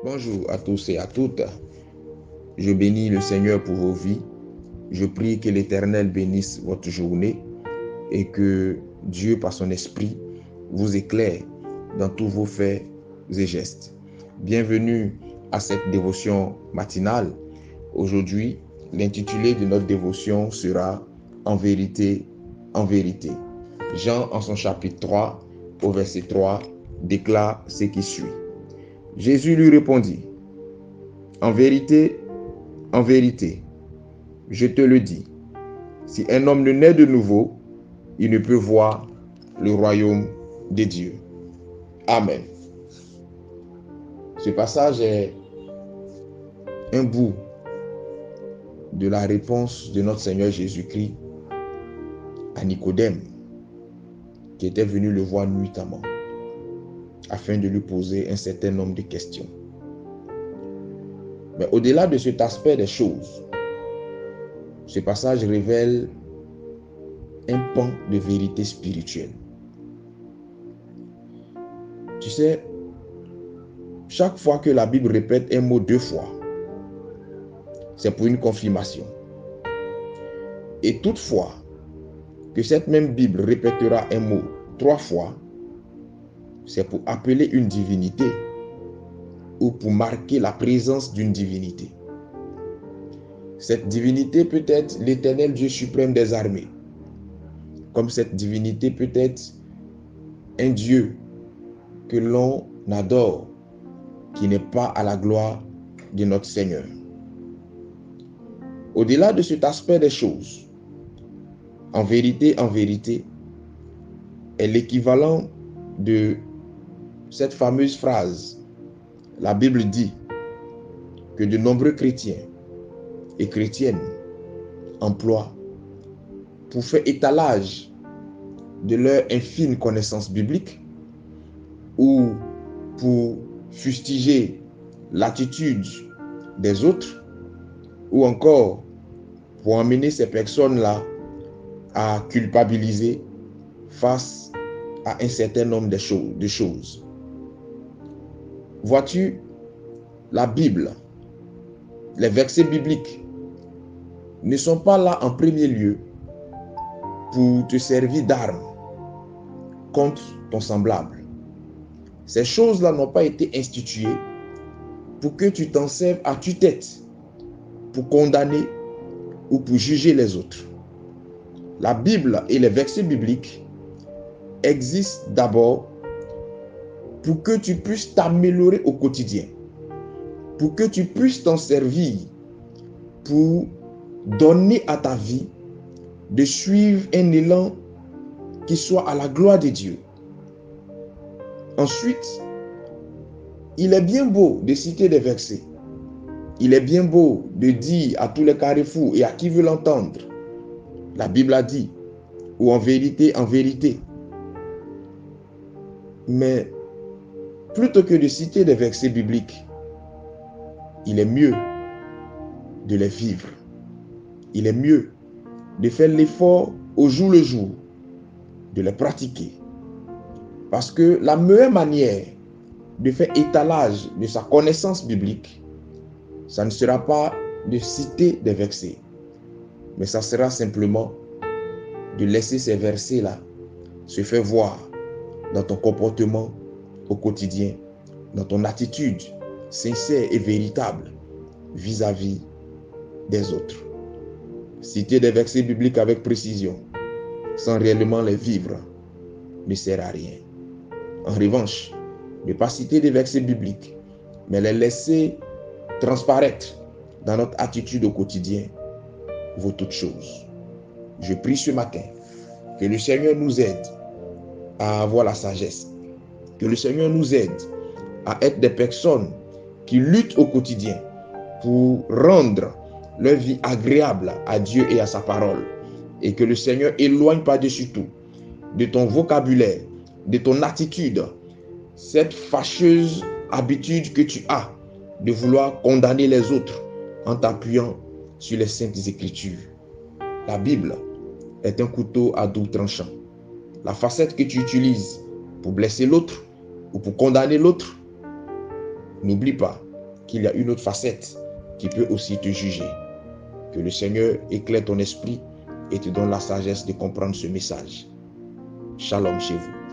Bonjour à tous et à toutes. Je bénis le Seigneur pour vos vies. Je prie que l'Éternel bénisse votre journée et que Dieu, par son esprit, vous éclaire dans tous vos faits et gestes. Bienvenue à cette dévotion matinale. Aujourd'hui, l'intitulé de notre dévotion sera « En vérité, en vérité ». Jean, en son chapitre 3, au verset 3, déclare ce qui suit. Jésus lui répondit, « En vérité, je te le dis, si un homme ne naît de nouveau, il ne peut voir le royaume de Dieu. » Amen. Ce passage est un bout de la réponse de notre Seigneur Jésus-Christ à Nicodème, qui était venu le voir nuitamment, afin de lui poser un certain nombre de questions. Mais au-delà de cet aspect des choses, ce passage révèle un pan de vérité spirituelle. Tu sais, chaque fois que la Bible répète un mot 2 fois, c'est pour une confirmation. Et toutefois, que cette même Bible répétera un mot 3 fois, c'est pour appeler une divinité ou pour marquer la présence d'une divinité. Cette divinité peut être l'Éternel Dieu suprême des armées, comme cette divinité peut être un Dieu que l'on adore, qui n'est pas à la gloire de notre Seigneur. Au-delà de cet aspect des choses, en vérité, est l'équivalent de cette fameuse phrase. La Bible dit que de nombreux chrétiens et chrétiennes emploient pour faire étalage de leur infime connaissance biblique ou pour fustiger l'attitude des autres ou encore pour emmener ces personnes-là à culpabiliser face à un certain nombre de choses. Vois-tu, la Bible, les versets bibliques ne sont pas là en premier lieu pour te servir d'arme contre ton semblable. Ces choses-là n'ont pas été instituées pour que tu t'en serves à tue-tête pour condamner ou pour juger les autres. La Bible et les versets bibliques existent d'abord pour que tu puisses t'améliorer au quotidien, pour que tu puisses t'en servir pour donner à ta vie de suivre un élan qui soit à la gloire de Dieu. Ensuite, il est bien beau de citer des versets. Il est bien beau de dire à tous les carrefours et à qui veut l'entendre, la Bible a dit, ou en vérité, Mais plutôt que de citer des versets bibliques, il est mieux de les vivre. Il est mieux de faire l'effort au jour le jour, de les pratiquer. Parce que la meilleure manière de faire étalage de sa connaissance biblique, ça ne sera pas de citer des versets, mais ça sera simplement de laisser ces versets-là se faire voir dans ton comportement au quotidien, dans ton attitude sincère et véritable vis-à-vis des autres. Citer des versets bibliques avec précision, sans réellement les vivre, ne sert à rien. En revanche, ne pas citer des versets bibliques, mais les laisser transparaître dans notre attitude au quotidien, vaut toute chose. Je prie ce matin que le Seigneur nous aide à avoir la sagesse, que le Seigneur nous aide à être des personnes qui luttent au quotidien pour rendre leur vie agréable à Dieu et à sa parole, et que le Seigneur éloigne par-dessus tout de ton vocabulaire, de ton attitude, cette fâcheuse habitude que tu as de vouloir condamner les autres en t'appuyant sur les saintes écritures. La Bible est un couteau à double tranchant. La facette que tu utilises pour blesser l'autre ou pour condamner l'autre, n'oublie pas qu'il y a une autre facette qui peut aussi te juger. Que le Seigneur éclaire ton esprit et te donne la sagesse de comprendre ce message. Shalom chez vous.